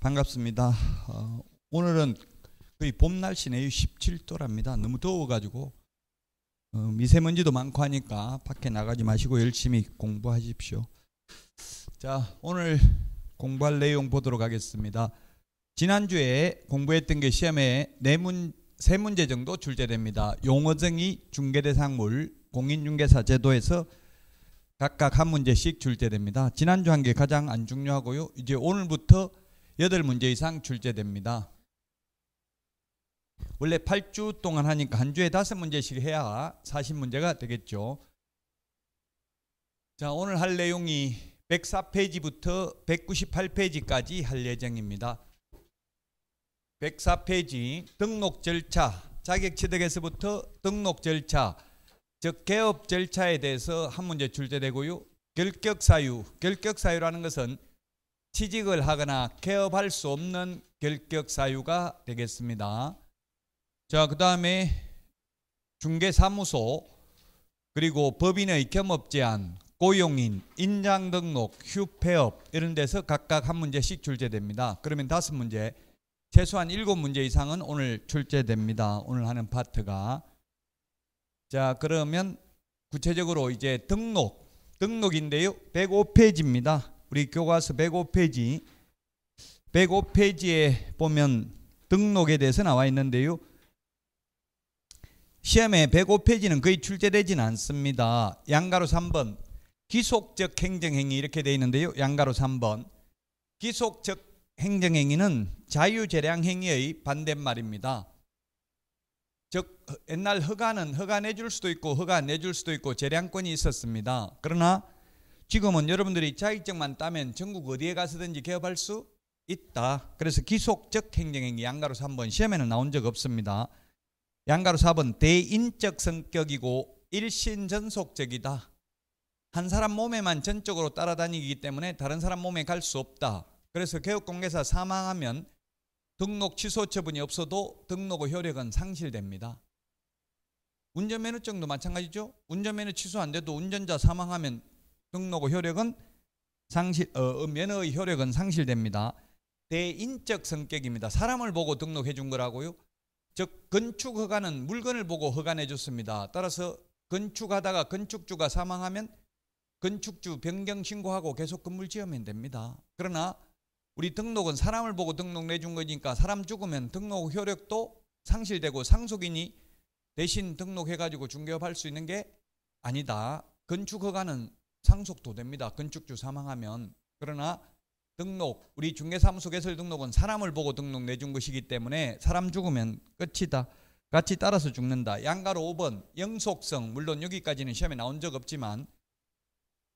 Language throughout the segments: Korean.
반갑습니다. 오늘은 거의 봄 날씨네요. 17도랍니다. 너무 더워가지고 미세먼지도 많고 하니까 밖에 나가지 마시고 열심히 공부하십시오. 자, 오늘 공부할 내용 보도록 하겠습니다. 지난주에 공부했던 게 시험에 세 문제 정도 출제됩니다. 용어정의, 중개대상물, 공인중개사 제도에서 각각 한 문제씩 출제됩니다. 지난주 한 게 가장 안 중요하고요. 이제 오늘부터 8문제 이상 출제됩니다. 원래 8주 동안 하니까 한 주에 5문제씩 해야 40문제가 되겠죠. 자, 오늘 할 내용이 104페이지부터 198페이지까지 할 예정입니다. 104페이지 등록 절차, 자격 취득에서부터 등록 절차, 즉 개업 절차에 대해서 한 문제 출제되고요. 결격사유, 결격사유라는 것은 취직을 하거나 개업할 수 없는 결격사유가 되겠습니다. 자, 그 다음에 중개사무소, 그리고 법인의 겸업제한, 고용인, 인장등록, 휴폐업 이런 데서 각각 한 문제씩 출제됩니다. 그러면 5문제, 최소한 7문제 이상은 오늘 출제됩니다. 오늘 하는 파트가. 자, 그러면 구체적으로 이제 등록인데요. 105페이지입니다. 우리 교과서 105페이지. 105페이지에 보면 등록에 대해서 나와 있는데요. 시험에 105페이지는 거의 출제되지는 않습니다. 양가로 3번 기속적 행정행위 이렇게 되어 있는데요. 양가로 3번 기속적 행정행위는 자유재량행위의 반대말입니다. 즉 옛날 허가는 허가 내줄 수도 있고 허가 안 내줄 수도 있고 재량권이 있었습니다. 그러나 지금은 여러분들이 자격증만 따면 전국 어디에 가서든지 개업할 수 있다. 그래서 기속적 행정행위 양가로 3번 시험에는 나온 적 없습니다. 양가로 4번 대인적 성격이고 일신전속적이다. 한 사람 몸에만 전적으로 따라다니기 때문에 다른 사람 몸에 갈 수 없다. 그래서 개업공개사 사망하면 등록 취소 처분이 없어도 등록 의 효력은 상실됩니다. 운전면허증도 마찬가지죠. 운전면허 취소 안 돼도 운전자 사망하면 등록 의 효력은 면허의 효력은 상실됩니다. 대인적 성격입니다. 사람을 보고 등록해 준 거라고요. 즉 건축 허가는 물건을 보고 허가 내줬습니다. 따라서 건축하다가 건축주가 사망하면 건축주 변경 신고하고 계속 건물 지으면 됩니다. 그러나 우리 등록은 사람을 보고 등록 내준 거니까 사람 죽으면 등록 효력도 상실되고 상속인이 대신 등록해가지고 중개업할 수 있는 게 아니다. 건축 허가는 상속도 됩니다. 건축주 사망하면. 그러나 등록, 우리 중개사무소 개설 등록은 사람을 보고 등록 내준 것이기 때문에 사람 죽으면 끝이다. 같이 따라서 죽는다. 양가로 5번 영속성, 물론 여기까지는 시험에 나온 적 없지만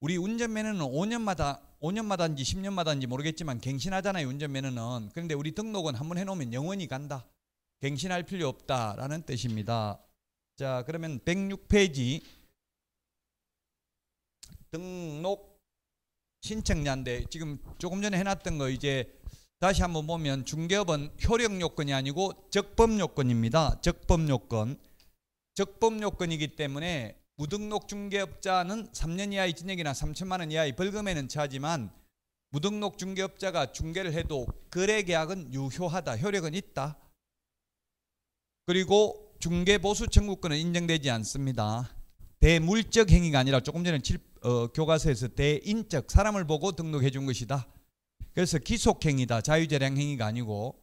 우리 운전면허는 5년마다인지 10년마다인지 모르겠지만 갱신하잖아요. 운전면허는. 그런데 우리 등록은 한번 해놓으면 영원히 간다. 갱신할 필요 없다라는 뜻입니다. 자, 그러면 106페이지 등록 신청자인데 지금 조금 전에 해놨던 거 이제 다시 한번 보면 중개업은 효력 요건이 아니고 적법 요건입니다. 적법 요건. 적법 요건이기 때문에 무등록 중개업자는 3년 이하의 징역이나 3천만 원 이하의 벌금에는 처하지만 무등록 중개업자가 중개를 해도 거래계약은 유효하다. 효력은 있다. 그리고 중개보수 청구권은 인정되지 않습니다. 대물적 행위가 아니라 조금 전에 교과서에서 대인적, 사람을 보고 등록해 준 것이다. 그래서 기속행위다. 자유재량 행위가 아니고.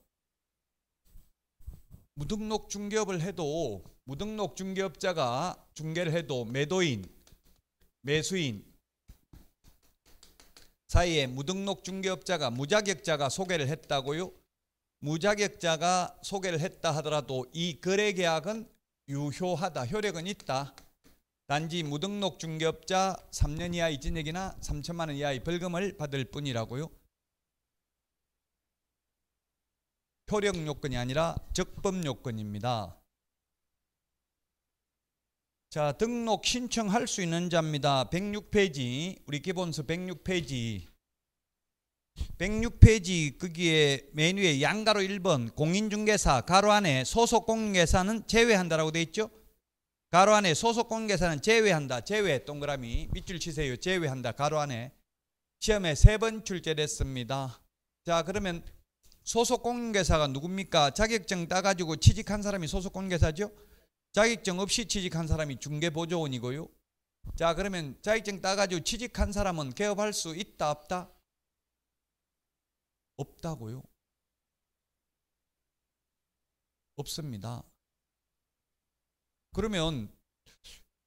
무등록 중개업을 해도 무등록 중개업자가 중개를 해도 매도인, 매수인 사이에 무등록 중개업자가 무자격자가 소개를 했다고요. 무자격자가 소개를 했다 하더라도 이 거래계약은 유효하다. 효력은 있다. 단지 무등록 중개업자 3년 이하의 징역이나 3천만 원 이하의 벌금을 받을 뿐이라고요. 효력 요건이 아니라 적법 요건입니다. 자, 등록 신청할 수 있는 자입니다. 106페이지, 우리 기본서 106페이지. 106페이지 거기에 메뉴에 양가로 1번 공인중개사 가로 안에 소속 공인중개사는 제외한다라고 되어 있죠. 가로 안에 소속 공인중개사는 제외한다. 제외 동그라미 밑줄 치세요. 제외한다. 가로 안에. 시험에 3번 출제됐습니다. 자, 그러면 소속 공인중개사가 누굽니까? 자격증 따가지고 취직한 사람이 소속 공인중개사죠. 자격증 없이 취직한 사람이 중개보조원이고요. 자, 그러면 자격증 따가지고 취직한 사람은 개업할 수 있다 없다? 없다고요. 없습니다. 그러면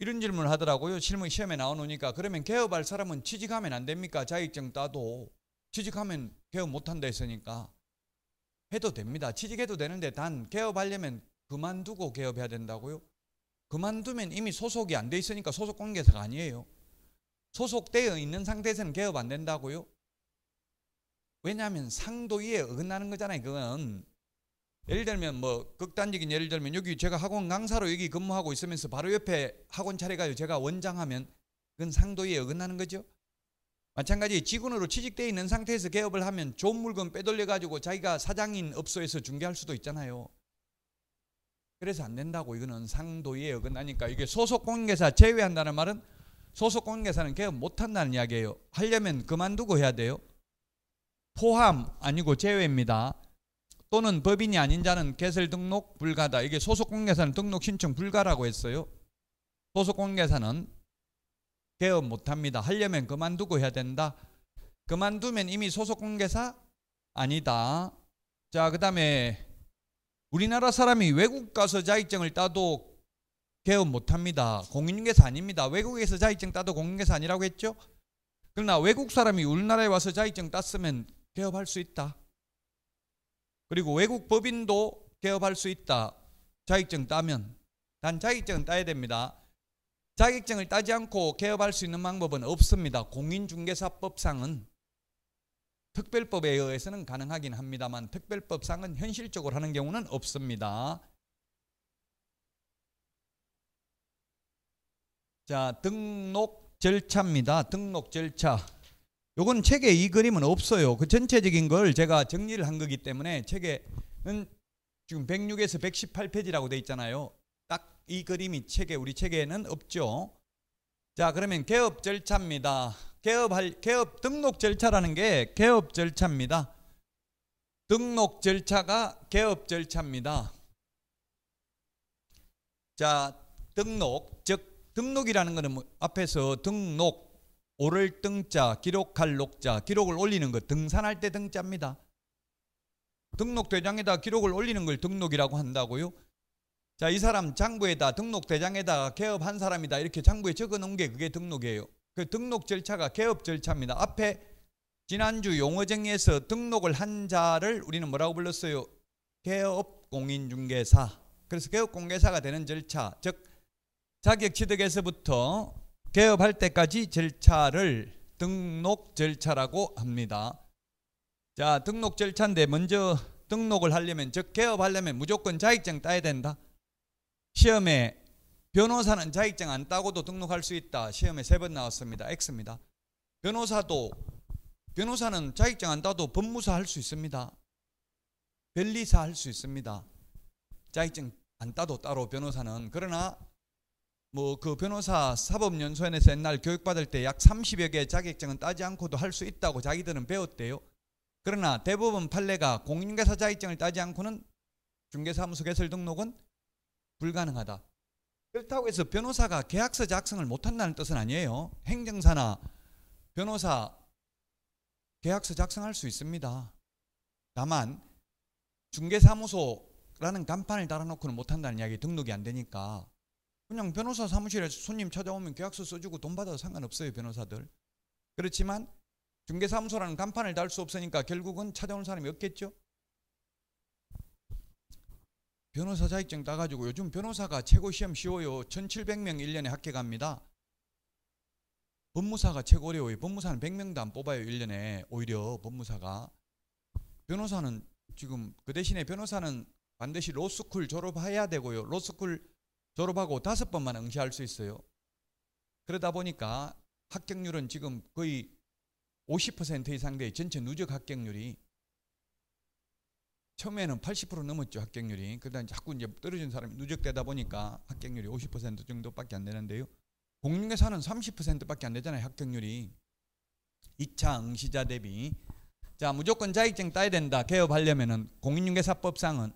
이런 질문을 하더라고요. 시험에 나오니까. 그러면 개업할 사람은 취직하면 안 됩니까? 자격증 따도 취직하면 개업 못한다 했으니까. 해도 됩니다. 취직해도 되는데 단 개업하려면 그만두고 개업해야 된다고요? 그만두면 이미 소속이 안 돼 있으니까 소속 공인중개사가 아니에요. 소속되어 있는 상태에서는 개업 안 된다고요? 왜냐하면 상도위에 어긋나는 거잖아요. 그건 예를 들면 뭐 극단적인 예를 들면 여기 제가 학원 강사로 여기 근무하고 있으면서 바로 옆에 학원 차려가지고 제가 원장하면 그건 상도위에 어긋나는 거죠. 마찬가지 직원으로 취직되어 있는 상태에서 개업을 하면 좋은 물건 빼돌려 가지고 자기가 사장인 업소에서 중개할 수도 있잖아요. 그래서 안 된다고. 이거는 상도위에 어긋나니까. 이게 소속 공인중개사 제외한다는 말은 소속 공인중개사는 개업 못한다는 이야기예요. 하려면 그만두고 해야 돼요. 포함 아니고 제외입니다. 또는 법인이 아닌 자는 개설 등록 불가다. 이게 소속 공인중개사는 등록 신청 불가라고 했어요. 소속 공인중개사는 개업 못합니다. 하려면 그만두고 해야 된다. 그만두면 이미 소속 공인중개사 아니다. 자, 그 다음에 우리나라 사람이 외국 가서 자격증을 따도 개업 못합니다. 공인중개사 아닙니다. 외국에서 자격증 따도 공인중개사 아니라고 했죠. 그러나 외국 사람이 우리나라에 와서 자격증 땄으면 개업할 수 있다. 그리고 외국 법인도 개업할 수 있다. 자격증 따면. 단 자격증은 따야 됩니다. 자격증을 따지 않고 개업할 수 있는 방법은 없습니다. 공인중개사법상은 특별법에 의해서는 가능하긴 합니다만 특별법상은 현실적으로 하는 경우는 없습니다. 자, 등록 절차입니다. 등록 절차. 요건 책에 이 그림은 없어요. 그 전체적인 걸 제가 정리를 한 거기 때문에 책에는 지금 106에서 118페이지라고 돼 있잖아요. 딱 이 그림이 우리 책에는 없죠. 자, 그러면 개업 절차입니다. 개업 등록 절차라는 게 개업 절차입니다. 등록 절차가 개업 절차입니다. 자, 등록, 즉 등록이라는 것은 앞에서 등록, 오를 등자, 기록할 녹자, 기록을 올리는 것, 등산할 때 등자입니다. 등록대장에다 기록을 올리는 걸 등록이라고 한다고요. 자, 이 사람 장부에다 등록대장에다가 개업한 사람이다 이렇게 장부에 적어 놓은 게 그게 등록이에요. 그 등록 절차가 개업 절차입니다. 앞에 지난주 용어 정의에서 등록을 한 자를 우리는 뭐라고 불렀어요? 개업 공인중개사. 그래서 개업 공개사가 되는 절차, 즉 자격 취득에서부터 개업할 때까지 절차를 등록 절차라고 합니다. 자, 등록 절차인데 먼저 등록을 하려면, 즉 개업하려면 무조건 자격증 따야 된다. 시험에 변호사는 자격증 안 따고도 등록할 수 있다. 시험에 3번 나왔습니다. X입니다. 변호사는 자격증 안 따도 법무사 할 수 있습니다. 변리사 할 수 있습니다. 자격증 안 따도 따로 변호사는. 그러나 뭐 그 변호사 사법연수원에서 옛날 교육받을 때 약 30여 개 자격증은 따지 않고도 할 수 있다고 자기들은 배웠대요. 그러나 대법원 판례가 공인중개사 자격증을 따지 않고는 중개사무소 개설 등록은 불가능하다. 그렇다고 해서 변호사가 계약서 작성을 못한다는 뜻은 아니에요. 행정사나 변호사 계약서 작성할 수 있습니다. 다만 중개사무소라는 간판을 달아놓고는 못한다는 이야기, 등록이 안 되니까. 그냥 변호사 사무실에서 손님 찾아오면 계약서 써주고 돈 받아도 상관없어요, 변호사들. 그렇지만 중개사무소라는 간판을 달 수 없으니까 결국은 찾아오는 사람이 없겠죠. 변호사 자격증 따가지고 요즘 변호사가 최고 시험 쉬워요. 1700명 1년에 합격합니다. 법무사가 최고 어려워요. 법무사는 100명도 안 뽑아요, 1년에. 오히려 법무사가. 변호사는 지금 그 대신에 변호사는 반드시 로스쿨 졸업해야 되고요. 로스쿨 졸업하고 5번만 응시할 수 있어요. 그러다 보니까 합격률은 지금 거의 50% 이상 돼요. 전체 누적 합격률이. 처음에는 80% 넘었죠, 합격률이. 그러다 자꾸 이제 떨어진 사람이 누적되다 보니까 합격률이 50% 정도밖에 안 되는데요. 공인중개사는 30%밖에 안 되잖아요, 합격률이. 2차 응시자 대비. 자, 무조건 자격증 따야 된다. 개업하려면은 공인중개사법상은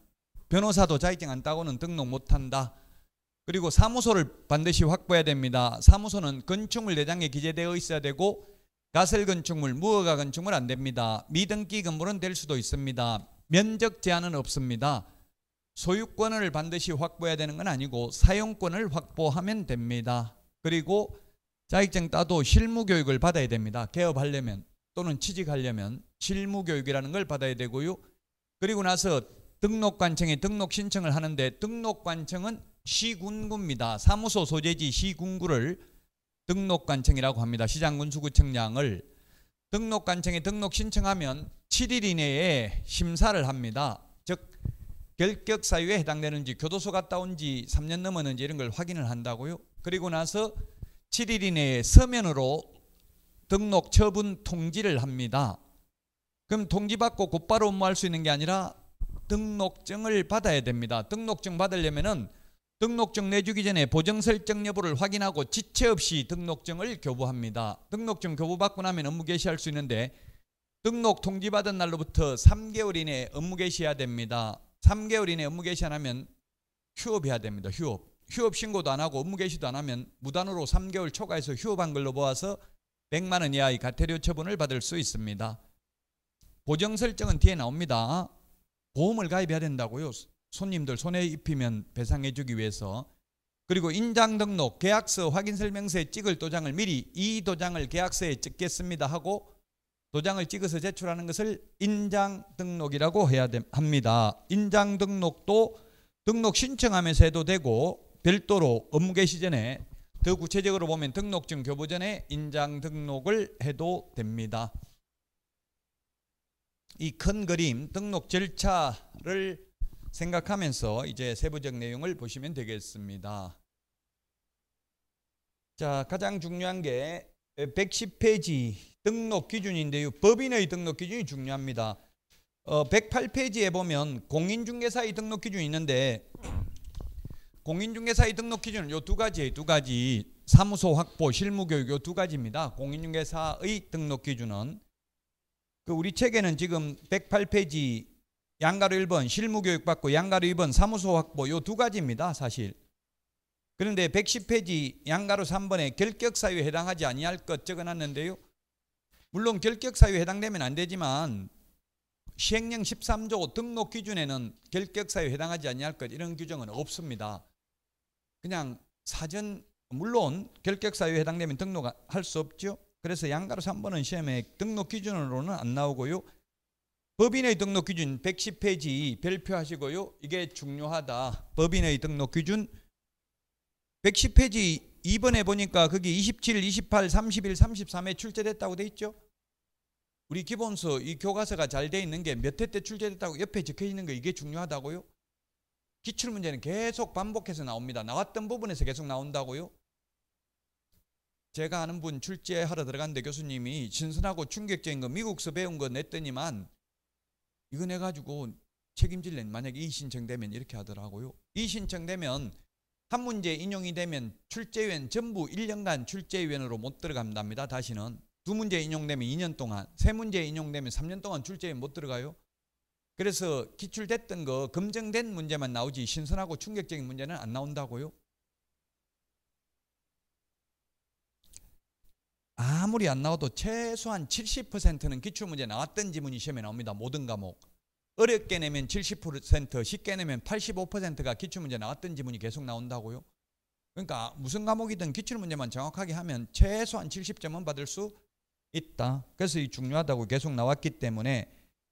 변호사도 자격증 안 따고는 등록 못한다. 그리고 사무소를 반드시 확보해야 됩니다. 사무소는 건축물 내장에 기재되어 있어야 되고 가설 건축물, 무허가 건축물 안 됩니다. 미등기 건물은 될 수도 있습니다. 면적 제한은 없습니다. 소유권을 반드시 확보해야 되는 건 아니고 사용권을 확보하면 됩니다. 그리고 자격증 따도 실무 교육을 받아야 됩니다. 개업하려면 또는 취직하려면 실무 교육이라는 걸 받아야 되고요. 그리고 나서 등록관청에 등록 신청을 하는데 등록관청은 시군구입니다. 사무소 소재지 시군구를 등록관청이라고 합니다. 시장군수구청장을 등록관청에 등록 신청하면 7일 이내에 심사를 합니다. 즉 결격 사유에 해당되는지 교도소 갔다 온 지 3년 넘었는지 이런 걸 확인을 한다고요. 그리고 나서 7일 이내에 서면으로 등록 처분 통지를 합니다. 그럼 통지받고 곧바로 업무할 수 있는 게 아니라 등록증을 받아야 됩니다. 등록증 받으려면은 등록증 내주기 전에 보정 설정 여부를 확인하고 지체 없이 등록증을 교부합니다. 등록증 교부받고 나면 업무 개시할 수 있는데 등록 통지받은 날로부터 3개월 이내에 업무 개시해야 됩니다. 3개월 이내에 업무 개시 안 하면 휴업해야 됩니다. 휴업 신고도 안 하고 업무 개시도 안 하면 무단으로 3개월 초과해서 휴업한 걸로 보아서 100만 원 이하의 과태료 처분을 받을 수 있습니다. 보정 설정은 뒤에 나옵니다. 보험을 가입해야 된다고요. 손님들 손해 입히면 배상해 주기 위해서. 그리고 인장 등록, 계약서, 확인설명서에 찍을 도장을 미리 이 도장을 계약서에 찍겠습니다 하고 도장을 찍어서 제출하는 것을 인장 등록이라고 해야 합니다. 인장 등록도 등록 신청하면서 해도 되고 별도로 업무 개시 전에 더 구체적으로 보면 등록증 교부 전에 인장 등록을 해도 됩니다. 이 큰 그림 등록 절차를 생각하면서 이제 세부적 내용을 보시면 되겠습니다. 자, 가장 중요한 게 110페이지 등록 기준인데요. 법인의 등록 기준이 중요합니다. 108페이지에 보면 공인중개사의 등록 기준이 있는데 공인중개사의 등록 기준은 요 두 가지예요. 두 가지. 사무소 확보, 실무교육 요 두 가지입니다. 공인중개사의 등록 기준은 우리 책에는 지금 108페이지 양가로 1번 실무교육 받고 양가로 2번 사무소 확보 요 두 가지입니다. 사실. 그런데 110페이지 양가로 3번에 결격사유에 해당하지 아니할 것 적어놨는데요. 물론 결격사유에 해당되면 안 되지만 시행령 13조 등록 기준에는 결격사유에 해당하지 아니할 것 이런 규정은 없습니다. 그냥 사전 물론 결격사유에 해당되면 등록할 수 없죠. 그래서 양가로 3번은 시험에 등록 기준으로는 안 나오고요. 법인의 등록 기준 110페이지 별표하시고요. 이게 중요하다. 법인의 등록 기준 110페이지 2번에 보니까 거기 27, 28, 31, 33에 출제됐다고 돼 있죠. 우리 기본서 이 교과서가 잘 돼 있는 게 몇 회 때 출제됐다고 옆에 적혀 있는 거 이게 중요하다고요. 기출문제는 계속 반복해서 나옵니다. 나왔던 부분에서 계속 나온다고요. 제가 아는 분 출제하러 들어갔는데 교수님이 신선하고 충격적인 거 미국서 배운 거 냈더니만 이거 내가지고 책임질래 만약에 이 신청되면 이렇게 하더라고요. 이 신청되면 한 문제 인용이 되면 출제위원 전부 1년간 출제위원으로 못 들어간답니다. 다시는 두 문제 인용되면 2년 동안, 세 문제 인용되면 3년 동안 출제위원 못 들어가요. 그래서 기출됐던 거 검증된 문제만 나오지 신선하고 충격적인 문제는 안 나온다고요. 아무리 안 나와도 최소한 70%는 기출문제 나왔던 지문이 시험에 나옵니다. 모든 과목. 어렵게 내면 70%, 쉽게 내면 85%가 기출문제 나왔던 지문이 계속 나온다고요. 그러니까 무슨 과목이든 기출문제만 정확하게 하면 최소한 70점은 받을 수 있다. 그래서 이 중요하다고 계속 나왔기 때문에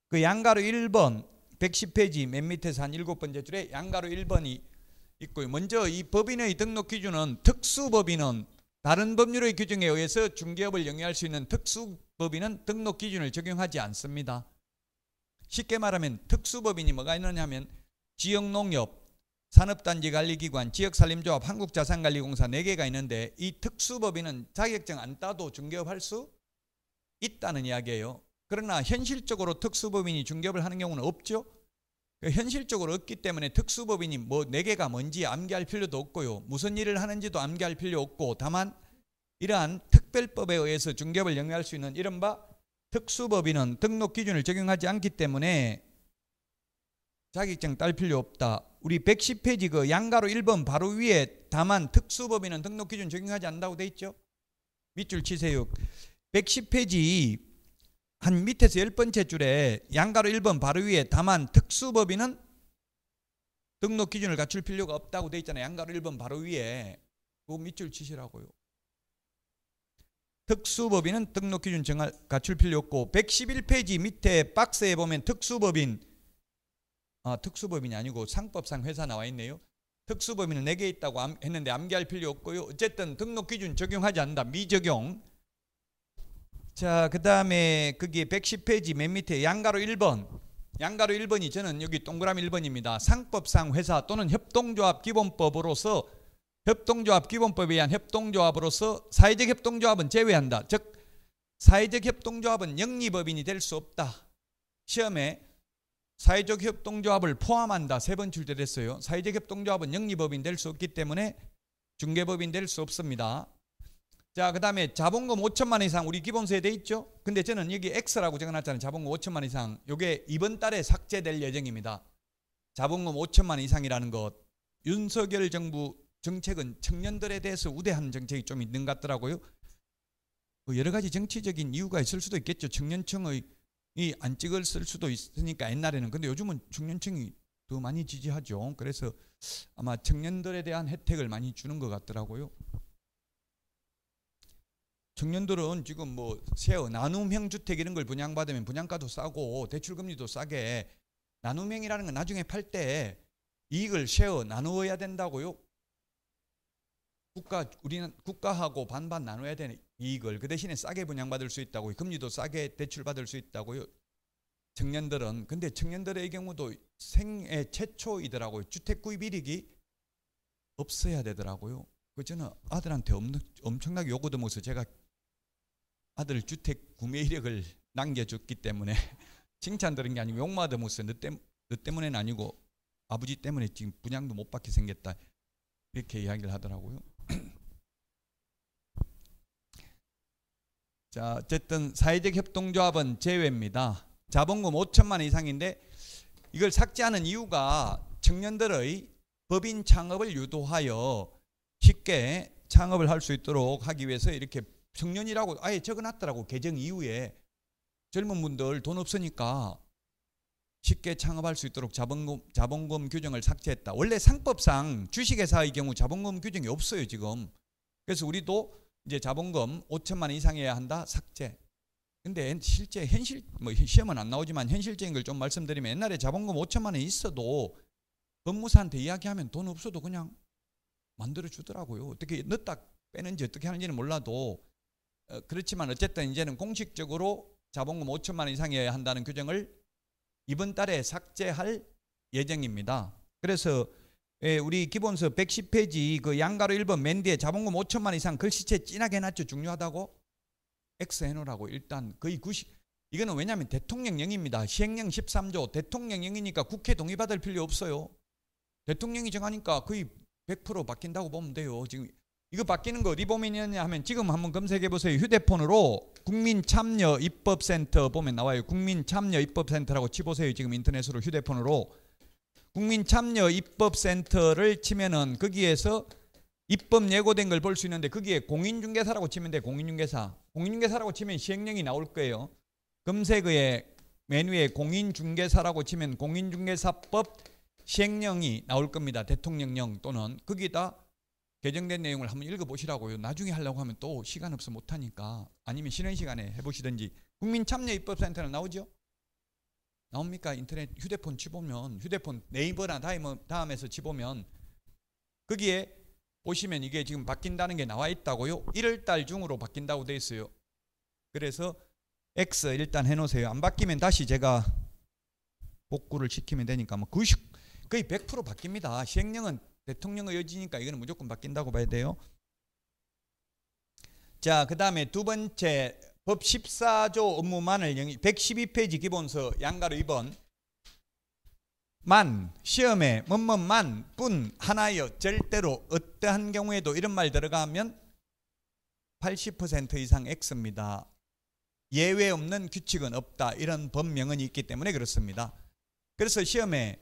그 양가로 1번 110페이지 맨 밑에서 한 7번째 줄에 양가로 1번이 있고요. 먼저 이 법인의 등록 기준은 특수법인은 다른 법률의 규정에 의해서 중개업을 영위할 수 있는 특수법인은 등록 기준을 적용하지 않습니다. 쉽게 말하면 특수법인이 뭐가 있느냐 하면 지역농협, 산업단지관리기관, 지역산림조합, 한국자산관리공사 4개가 있는데 이 특수법인은 자격증 안 따도 중개업 할 수 있다는 이야기예요. 그러나 현실적으로 특수법인이 중개업을 하는 경우는 없죠. 현실적으로 없기 때문에 특수법인이 뭐 4개가 뭔지 암기할 필요도 없고요. 무슨 일을 하는지도 암기할 필요 없고 다만 이러한 특별법에 의해서 중개업을 영위할 수 있는 이른바 특수법인은 등록 기준을 적용하지 않기 때문에 자격증 딸 필요 없다. 우리 110페이지 그 양가로 1번 바로 위에 다만 특수법인은 등록 기준 적용하지 않는다고 돼 있죠. 밑줄 치세요. 110페이지 한 밑에서 10번째 줄에 양가로 1번 바로 위에 다만 특수법인은 등록 기준을 갖출 필요가 없다고 돼 있잖아요. 양가로 1번 바로 위에 그 밑줄 치시라고요. 특수법인은 등록 기준 갖출 필요 없고 111페이지 밑에 박스에 보면 특수법인이 아니고 상법상 회사 나와 있네요. 특수법인은 4개 있다고 했는데 암기할 필요 없고요. 어쨌든 등록 기준 적용하지 않는다. 미적용. 자, 그 다음에 거기에 110페이지 맨 밑에 양가로 1번. 양가로 1번이 저는 여기 동그라미 1번입니다. 상법상 회사 또는 협동조합 기본법으로서 협동조합 기본법에 의한 협동조합으로서 사회적 협동조합은 제외한다. 즉 사회적 협동조합은 영리법인이 될 수 없다. 시험에 사회적 협동조합을 포함한다. 3번 출제됐어요. 사회적 협동조합은 영리법인 될 수 없기 때문에 중개법인 될 수 없습니다. 자, 그 다음에 자본금 5천만 원 이상 우리 기본서에 돼 있죠. 근데 저는 여기 X라고 적어놨잖아요. 자본금 5천만 원 이상. 이게 이번 달에 삭제될 예정입니다. 자본금 5천만 원 이상이라는 것. 윤석열 정부 정책은 청년들에 대해서 우대하는 정책이 좀 있는 것 같더라고요. 여러 가지 정치적인 이유가 있을 수도 있겠죠. 청년층의 안 찍을 쓸 수도 있으니까 옛날에는. 근데 요즘은 청년층이 더 많이 지지하죠. 그래서 아마 청년들에 대한 혜택을 많이 주는 것 같더라고요. 청년들은 지금 뭐 쉐어, 나눔형 주택 이런 걸 분양받으면 분양가도 싸고 대출금리도 싸게, 나눔형이라는 건 나중에 팔 때 이익을 쉐어 나누어야 된다고요. 우리는 국가하고 반반 나눠야 되는 이익을 그 대신에 싸게 분양받을 수 있다고요. 금리도 싸게 대출받을 수 있다고요. 청년들은. 근데 청년들의 경우도 생애 최초이더라고요. 주택 구입 이력이 없어야 되더라고요. 저는 아들한테 엄청나게 요구 들으면서 제가 아들 주택 구매 이력을 남겨줬기 때문에 칭찬 들은 게 아니고 욕 맞으면서 너 때문에는 아니고 아버지 때문에 지금 분양도 못 받게 생겼다. 이렇게 이야기를 하더라고요. 자, 어쨌든 사회적 협동조합은 제외입니다. 자본금 5천만 원 이상인데 이걸 삭제하는 이유가 청년들의 법인 창업을 유도하여 쉽게 창업을 할 수 있도록 하기 위해서 이렇게 청년이라고 아예 적어놨더라고. 개정 이후에 젊은 분들 돈 없으니까 쉽게 창업할 수 있도록 자본금 규정을 삭제했다. 원래 상법상 주식회사의 경우 자본금 규정이 없어요 지금. 그래서 우리도 이제 자본금 5천만 원 이상이어야 한다. 삭제. 근데 실제 뭐 시험은 안 나오지만 현실적인 걸 좀 말씀드리면 옛날에 자본금 5천만 원이 있어도 법무사한테 이야기하면 돈 없어도 그냥 만들어 주더라고요. 어떻게 넣었다 빼는지 어떻게 하는지는 몰라도 그렇지만 어쨌든 이제는 공식적으로 자본금 5천만 원 이상이어야 한다는 규정을 이번 달에 삭제할 예정입니다. 그래서 우리 기본서 110페이지 그 양가로 1번 맨 뒤에 자본금 5천만 원 이상 글씨체 진하게 해놨죠. 중요하다고 X 해놓으라고. 일단 거의 90. 이거는 왜냐하면 대통령령입니다. 시행령 13조 대통령령이니까 국회 동의받을 필요 없어요. 대통령이 정하니까 거의 100% 바뀐다고 보면 돼요. 지금 이거 바뀌는 거 어디 보면 있냐 하면 지금 한번 검색해 보세요. 휴대폰으로 국민참여입법센터 보면 나와요. 국민참여입법센터라고 치보세요. 지금 인터넷으로 휴대폰으로 국민참여입법센터를 치면은 거기에서 입법 예고된 걸 볼 수 있는데 거기에 공인중개사라고 치면 돼. 공인중개사라고 치면 시행령이 나올 거예요. 검색어에 맨 위에 공인중개사라고 치면 공인중개사법 시행령이 나올 겁니다. 대통령령 또는 거기다 개정된 내용을 한번 읽어보시라고요. 나중에 하려고 하면 또 시간 없어 못하니까. 아니면 쉬는 시간에 해보시든지. 국민참여입법센터는 나오죠? 나옵니까? 인터넷 휴대폰 치보면, 휴대폰 네이버나 다음에서 치보면 거기에 보시면 이게 지금 바뀐다는 게 나와 있다고요. 1월달 중으로 바뀐다고 돼 있어요. 그래서 X 일단 해놓으세요. 안 바뀌면 다시 제가 복구를 시키면 되니까 뭐 거의 100% 바뀝니다. 시행령은 대통령의 의지니까 이거는 무조건 바뀐다고 봐야 돼요. 자, 그 다음에 두 번째 법 14조 업무만을 112페이지 기본서 양가로 2번 만 시험에 뭐뭐만 뿐 하나여 절대로 어떠한 경우에도 이런 말 들어가면 80% 이상 X입니다. 예외 없는 규칙은 없다. 이런 법명은 있기 때문에 그렇습니다. 그래서 시험에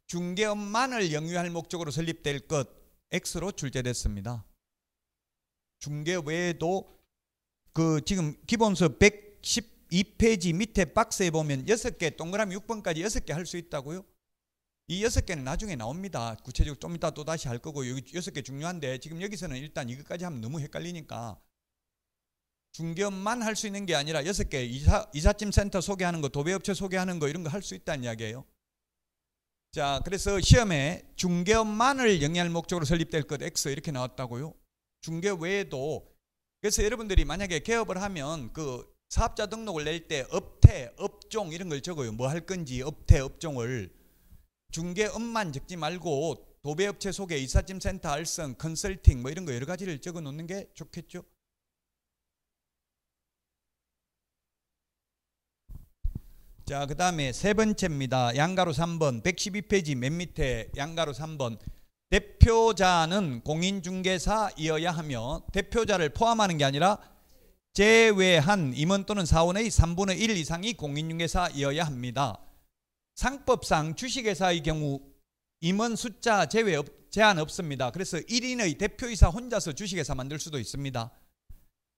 중개업만을 영유할 목적으로 설립될 것 X로 출제됐습니다. 중개업 외에도 그 지금 기본서 112페이지 밑에 박스에 보면 6개 동그라미 6번까지 6개 할 수 있다고요? 이 6개는 나중에 나옵니다. 구체적으로 좀 이따 또 다시 할 거고, 여기 6개 중요한데 지금 여기서는 일단 이것까지 하면 너무 헷갈리니까 중개업만 할 수 있는 게 아니라 6개 이삿짐 센터 소개하는 거, 도배업체 소개하는 거 이런 거 할 수 있다는 이야기예요. 자, 그래서 시험에 중개업만을 영위할 목적으로 설립될 것 X 이렇게 나왔다고요. 중개업 외에도, 그래서 여러분들이 만약에 개업을 하면 그 사업자 등록을 낼 때 업태, 업종 이런 걸 적어요. 뭐 할 건지 업태, 업종을. 중개업만 적지 말고 도배업체 소개, 이삿짐 센터 알선, 컨설팅 뭐 이런 거 여러 가지를 적어 놓는 게 좋겠죠. 자, 그 다음에 세 번째입니다. 양가로 3번 112페이지 맨 밑에 양가로 3번 대표자는 공인중개사이어야 하며, 대표자를 포함하는 게 아니라 제외한 임원 또는 사원의 3분의 1 이상이 공인중개사이어야 합니다. 상법상 주식회사의 경우 임원 숫자 제한 없습니다. 그래서 1인의 대표이사 혼자서 주식회사 만들 수도 있습니다.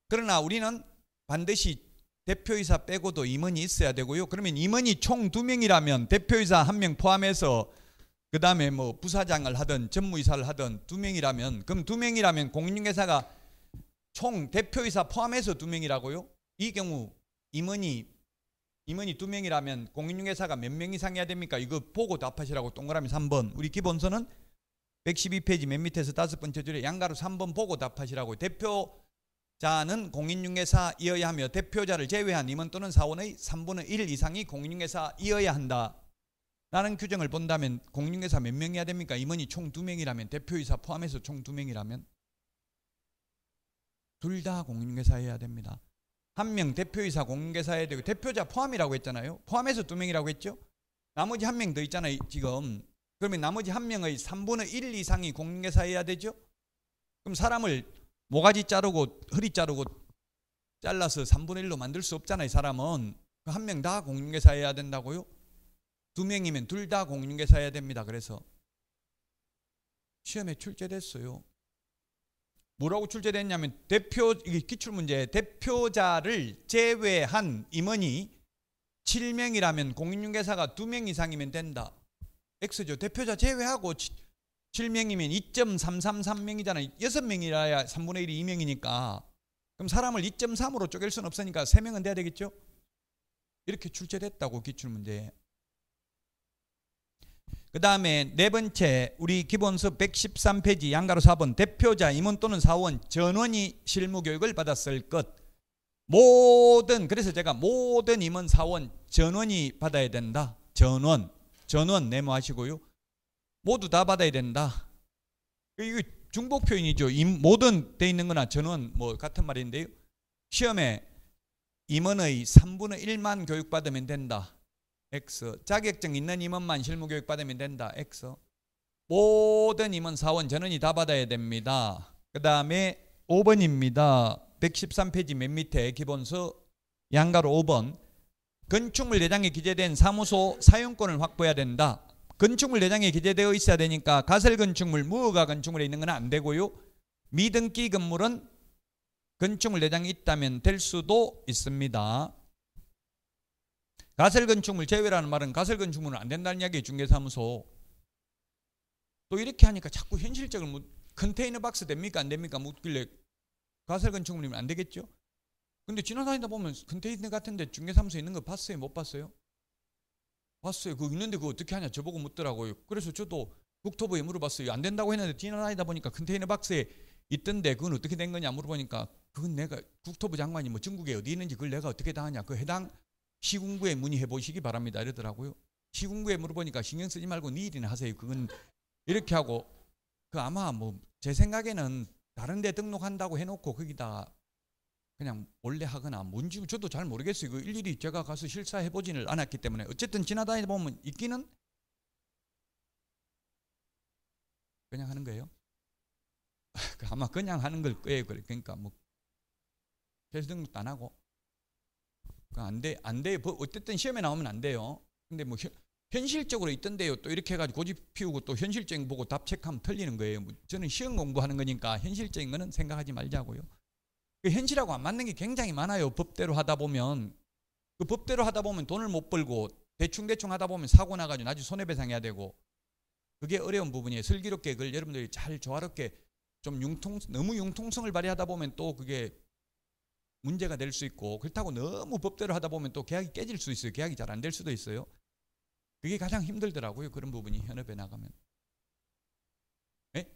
그러나 우리는 반드시 대표이사 빼고도 임원이 있어야 되고요. 그러면 임원이 총 2명이라면 대표이사 1명 포함해서 그 다음에 뭐 부사장을 하든 전무이사를 하든 2명이라면, 그럼 2명이라면 공인중개사가 총 대표이사 포함해서 2명이라고요. 이 경우 임원이 2명이라면 공인중개사가 몇 명 이상 해야 됩니까? 이거 보고 답하시라고. 동그라미 3번. 우리 기본서는 112페이지 맨 밑에서 5번째 줄에 양가로 3번 보고 답하시라고. 대표자는 공인중개사이어야 하며 대표자를 제외한 임원 또는 사원의 3분의 1 이상이 공인중개사이어야 한다 라는 규정을 본다면 공인중개사 몇 명 해야 됩니까? 임원이 총 2명이라면, 대표이사 포함해서 총 2명이라면 둘 다 공인중개사여야 됩니다. 1명 대표이사 공인중개사여야 되고, 대표자 포함이라고 했잖아요. 포함해서 2명이라고 했죠. 나머지 1명 더 있잖아요 지금. 그러면 나머지 1명의 3분의 1 이상이 공인중개사여야 되죠. 그럼 사람을 모가지 자르고 허리 자르고 잘라서 3분의 1로 만들 수 없잖아요. 사람은 1명 다 공인중개사여야 된다고요. 2명이면 둘 다 공인중개사여야 됩니다. 그래서 시험에 출제됐어요. 뭐라고 출제됐냐면 이게 기출문제, 대표자를 제외한 임원이 7명이라면 공인중개사가 2명 이상이면 된다. X죠. 대표자 제외하고 7명이면 2.333명이잖아요. 6명이라야 3분의 1이 2명이니까. 그럼 사람을 2.3으로 쪼갤 수는 없으니까 3명은 돼야 되겠죠. 이렇게 출제됐다고 기출문제. 그 다음에 네 번째, 우리 기본서 113페이지 양가로 4번 대표자, 임원 또는 사원, 전원이 실무교육을 받았을 것. 그래서 제가 모든 임원, 사원, 전원이 받아야 된다. 전원 메모하시고요. 모두 다 받아야 된다. 이거 중복 표현이죠. 모든 돼 있는 거나 전원 뭐 같은 말인데요. 시험에 임원의 3분의 1만 교육받으면 된다. X. 자격증 있는 임원만 실무교육 받으면 된다. X. 모든 임원, 사원, 전원이 다 받아야 됩니다. 그 다음에 5번입니다. 113페이지 맨 밑에 기본서 양가로 5번 건축물 내장에 기재된 사무소 사용권을 확보해야 된다. 건축물 내장에 기재되어 있어야 되니까 가설건축물, 무허가 건축물에 있는 건 안 되고요. 미등기 건물은 건축물 내장이 있다면 될 수도 있습니다. 가설건축물 제외라는 말은 가설건축물은 안 된다는 이야기예요. 중개사무소. 또 이렇게 하니까 자꾸 현실적으로 컨테이너 박스 됩니까 안 됩니까 묻길래 가설건축물이면 안 되겠죠. 근데 지나다니다 보면 컨테이너 같은데 중개사무소에 있는 거 봤어요? 못 봤어요? 봤어요. 그거 있는데 그거 어떻게 하냐 저보고 묻더라고요. 그래서 저도 국토부에 물어봤어요. 안 된다고 했는데 지나다니다 보니까 컨테이너 박스에 있던데 그건 어떻게 된 거냐 물어보니까 그건 내가 국토부 장관이 뭐 전국에 어디 있는지 그걸 내가 어떻게 다 하냐. 그 해당 시군구에 문의해 보시기 바랍니다. 이러더라고요. 시군구에 물어보니까 신경 쓰지 말고 네 일이나 하세요. 그건 이렇게 하고 그 아마 뭐 제 생각에는 다른 데 등록한다고 해놓고 거기다 그냥 원래 하거나 뭔지 저도 잘 모르겠어요. 그 일일이 제가 가서 실사해 보지는 않았기 때문에 어쨌든 지나다니다 보면 있기는 그냥 하는 거예요. 아마 그냥 하는 걸 거예요. 그러니까 뭐 회사 등록도 안 하고. 안 돼요. 어쨌든 시험에 나오면 안 돼요. 근데 뭐 현실적으로 있던데요. 또 이렇게 해가지고 고집 피우고 또 현실적인 거 보고 답 체크하면 틀리는 거예요. 뭐 저는 시험 공부하는 거니까 현실적인 거는 생각하지 말자고요. 그 현실하고 안 맞는 게 굉장히 많아요. 법대로 하다 보면. 그 법대로 하다 보면 돈을 못 벌고 대충 하다 보면 사고 나가지고 나중에 손해배상해야 되고, 그게 어려운 부분이에요. 슬기롭게 그걸 여러분들이 잘 조화롭게 좀 너무 융통성을 발휘하다 보면 또 그게 문제가 될 수 있고, 그렇다고 너무 법대로 하다 보면 또 계약이 깨질 수 있어요. 계약이 잘 안 될 수도 있어요. 그게 가장 힘들더라고요. 그런 부분이 현업에 나가면. 네?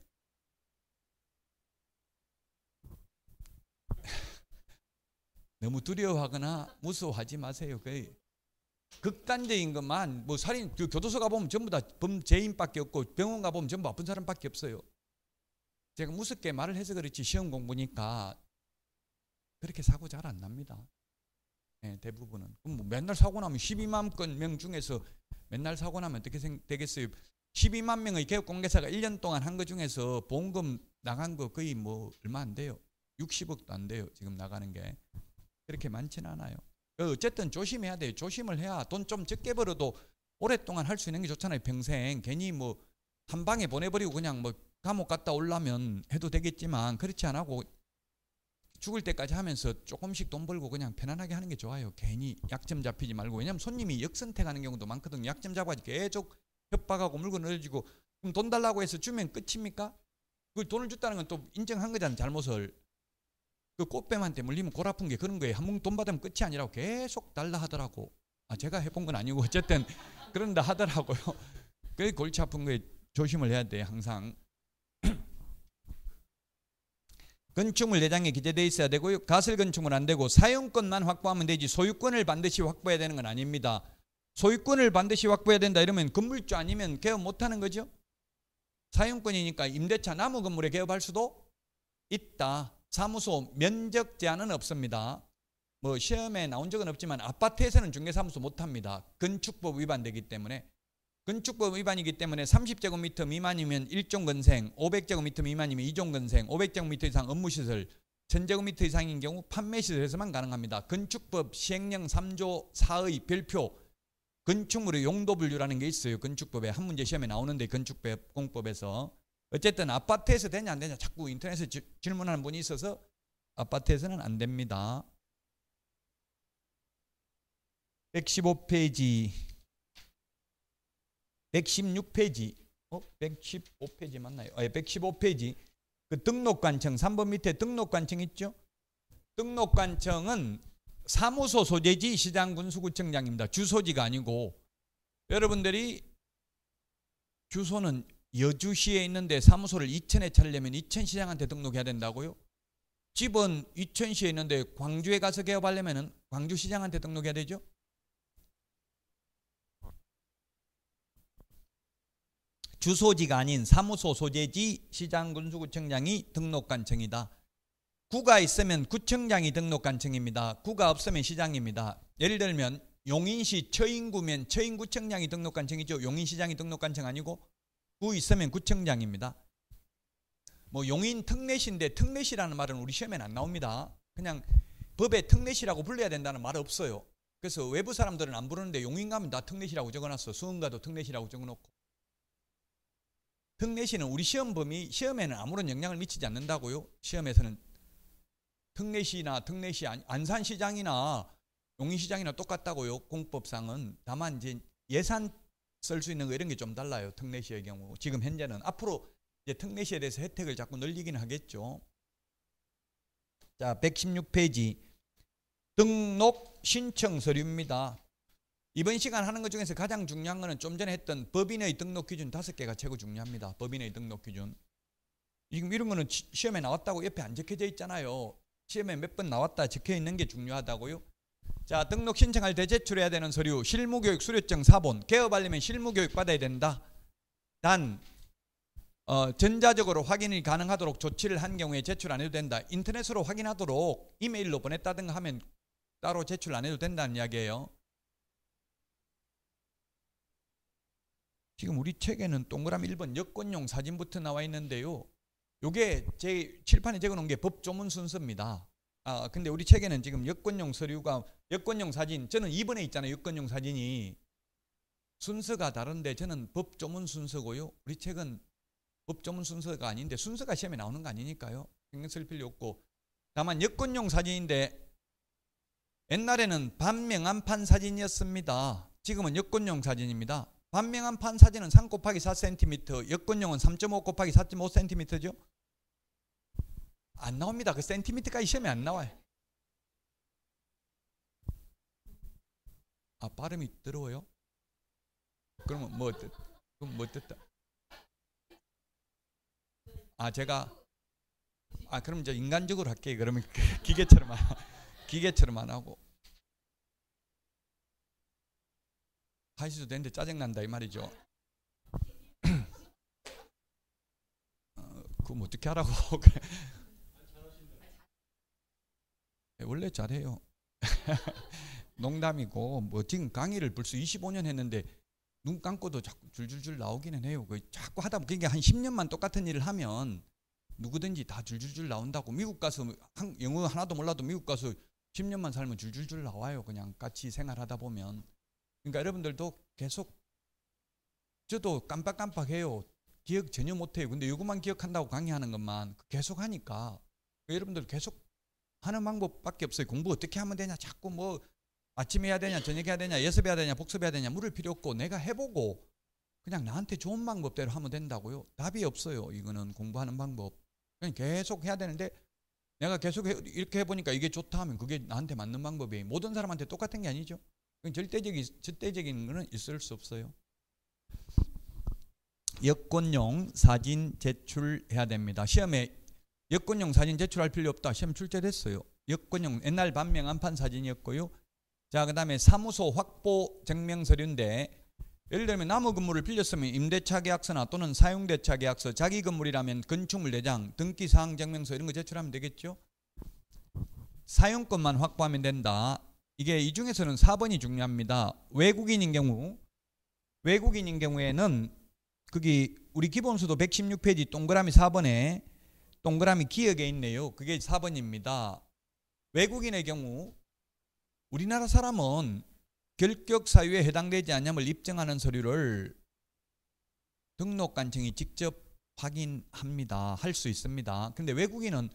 너무 두려워하거나 무서워하지 마세요. 거의 극단적인 것만, 뭐 살인, 그 교도소 가보면 전부 다 범죄인밖에 없고 병원 가보면 전부 아픈 사람밖에 없어요. 제가 무섭게 말을 해서 그렇지 시험 공부니까 그렇게 사고 잘 안 납니다. 네, 대부분은. 그럼 뭐 맨날 사고 나면 12만 건 명 중에서 맨날 사고 나면 어떻게 되겠어요? 12만 명의 개업공개사가 1년 동안 한 거 중에서 보험금 나간 거 거의 뭐 얼마 안 돼요. 60억도 안 돼요. 지금 나가는 게. 그렇게 많지는 않아요. 어쨌든 조심해야 돼요. 조심을 해야 돈 좀 적게 벌어도 오랫동안 할 수 있는 게 좋잖아요. 평생. 괜히 뭐 한 방에 보내버리고 그냥 뭐 감옥 갔다 오려면 해도 되겠지만, 그렇지 안 하고 죽을 때까지 하면서 조금씩 돈 벌고 그냥 편안하게 하는 게 좋아요. 괜히 약점 잡히지 말고. 왜냐하면 손님이 역선택하는 경우도 많거든요. 약점 잡아가지고 계속 협박하고 물건 넣어주고, 그럼 돈 달라고 해서 주면 끝입니까? 그 돈을 줬다는 건 또 인정한 거잖아요. 잘못을. 그 꽃뱀한테 물리면 골 아픈 게 그런 거예요. 한 번 돈 받으면 끝이 아니라고 계속 달라 하더라고. 제가 해본 건 아니고 어쨌든 그런다 하더라고요. 그게 골치 아픈 거에 조심을 해야 돼 항상. 건축물 내장에 기재되어 있어야 되고요. 가설 건축물 안 되고 사용권만 확보하면 되지 소유권을 반드시 확보해야 되는 건 아닙니다. 소유권을 반드시 확보해야 된다 이러면 건물주 아니면 개업 못하는 거죠. 사용권이니까 임대차 나무 건물에 개업할 수도 있다. 사무소 면적 제한은 없습니다. 뭐 시험에 나온 적은 없지만 아파트에서는 중개사무소 못합니다. 건축법 위반되기 때문에. 건축법 위반이기 때문에 30제곱미터 미만이면 1종 건생, 500제곱미터 미만이면 2종 건생, 500제곱미터 이상 업무시설, 1000제곱미터 이상인 경우 판매시설에서만 가능합니다. 건축법 시행령 3조 4의 별표 건축물의 용도분류라는 게 있어요. 건축법에 한 문제 시험에 나오는데 건축법 공법에서. 어쨌든 아파트에서 되냐 안 되냐 자꾸 인터넷에 질문하는 분이 있어서 아파트에서는 안 됩니다. 115페이지 116페이지 115페이지 맞나요? 115페이지 그 등록관청 3번 밑에 등록관청 있죠? 등록관청은 사무소 소재지 시장군수구청장입니다. 주소지가 아니고. 여러분들이 주소는 여주시에 있는데 사무소를 이천에 차리려면 이천시장한테 등록해야 된다고요? 집은 이천시에 있는데 광주에 가서 개업하려면 광주시장한테 등록해야 되죠? 주소지가 아닌 사무소 소재지 시장군수구청장이 등록관청이다. 구가 있으면 구청장이 등록관청입니다. 구가 없으면 시장입니다. 예를 들면 용인시 처인구면 처인구청장이 등록관청이죠. 용인시장이 등록관청 아니고 구 있으면 구청장입니다. 뭐 용인 특례시인데 특례시라는 말은 우리 시험에는 안 나옵니다. 그냥 법에 특례시라고 불러야 된다는 말 없어요. 그래서 외부 사람들은 안 부르는데 용인 가면 다 특례시라고 적어놨어. 수원가도 특례시라고 적어놓고. 특례시는 우리 시험범위 시험에는 아무런 영향을 미치지 않는다고요. 시험에서는 특례시나 특례시 안산시장이나 용인시장이나 똑같다고요. 공법상은. 다만 이제 예산 쓸 수 있는 거 이런 게 좀 달라요. 특례시의 경우. 지금 현재는. 앞으로 이제 특례시에 대해서 혜택을 자꾸 늘리긴 하겠죠. 자, 116페이지 등록 신청 서류입니다. 이번 시간 하는 것 중에서 가장 중요한 거는 좀 전에 했던 법인의 등록 기준 5개가 최고 중요합니다. 법인의 등록 기준. 지금 이런 거는 시험에 나왔다고 옆에 안 적혀져 있잖아요. 시험에 몇 번 나왔다 적혀 있는 게 중요하다고요. 자, 등록 신청할 때 제출해야 되는 서류 실무교육 수료증 4본. 개업하려면 실무교육 받아야 된다. 단 전자적으로 확인이 가능하도록 조치를 한 경우에 제출 안 해도 된다. 인터넷으로 확인하도록 이메일로 보냈다든가 하면 따로 제출 안 해도 된다는 이야기예요. 지금 우리 책에는 동그라미 1번 여권용 사진부터 나와 있는데요. 요게 제 칠판에 적어놓은 게 법조문 순서입니다. 근데 우리 책에는 지금 여권용 서류가 여권용 사진 저는 2번에 있잖아요. 여권용 사진이 순서가 다른데 저는 법조문 순서고요. 우리 책은 법조문 순서가 아닌데 순서가 시험에 나오는 거 아니니까요. 신경 쓸 필요 없고 다만 여권용 사진인데 옛날에는 반명암판 사진이었습니다. 지금은 여권용 사진입니다. 반명암판 사진은 3 곱하기 4cm, 여권용은 3.5 곱하기 4.5cm죠. 안 나옵니다. 그 센티미터까지 시험에 안 나와요. 발음이 더러워요? 그러면 그럼 뭐 뜻다? 제가 그럼 이제 인간적으로 할게요. 그러면 기계처럼 안 하고 하시도 되는데 짜증난다 이 말이죠. 그럼 어떻게 하라고? 원래 잘해요. 농담이고 뭐 지금 강의를 벌써 25년 했는데 눈 감고도 자꾸 줄줄줄 나오기는 해요. 자꾸 하다 보니까 한 10년만 똑같은 일을 하면 누구든지 다 줄줄줄 나온다고. 미국 가서 영어 하나도 몰라도 미국 가서 10년만 살면 줄줄줄 나와요. 그냥 같이 생활하다 보면. 그러니까 여러분들도 계속 저도 깜빡깜빡해요. 기억 전혀 못해요. 근데 이것만 기억한다고 강의하는 것만 계속 하니까 여러분들 계속 하는 방법밖에 없어요. 공부 어떻게 하면 되냐. 자꾸 뭐 아침에 해야 되냐 저녁에 해야 되냐 예습해야 되냐 복습해야 되냐 물을 필요 없고 내가 해보고 그냥 나한테 좋은 방법대로 하면 된다고요. 답이 없어요. 이거는 공부하는 방법. 그냥 계속 해야 되는데 내가 계속 이렇게 해보니까 이게 좋다 하면 그게 나한테 맞는 방법이에요. 모든 사람한테 똑같은 게 아니죠. 절대적인 거는 있을 수 없어요. 여권용 사진 제출해야 됩니다. 시험에 여권용 사진 제출할 필요 없다. 시험 출제됐어요. 여권용 옛날 반명암판 사진이었고요. 자, 그 다음에 사무소 확보 증명서류인데 예를 들면 나무 건물을 빌렸으면 임대차 계약서나 또는 사용대차 계약서, 자기 건물이라면 건축물 내장, 등기사항 증명서 이런 거 제출하면 되겠죠. 사용권만 확보하면 된다. 이게 이 중에서는 4번이 중요합니다. 외국인인 경우에는 거기 우리 기본수도 116페이지 동그라미 4번에 동그라미 기역에 있네요. 그게 4번입니다. 외국인의 경우 우리나라 사람은 결격 사유에 해당되지 않음을 입증하는 서류를 등록관청이 직접 확인합니다. 할 수 있습니다. 근데 외국인은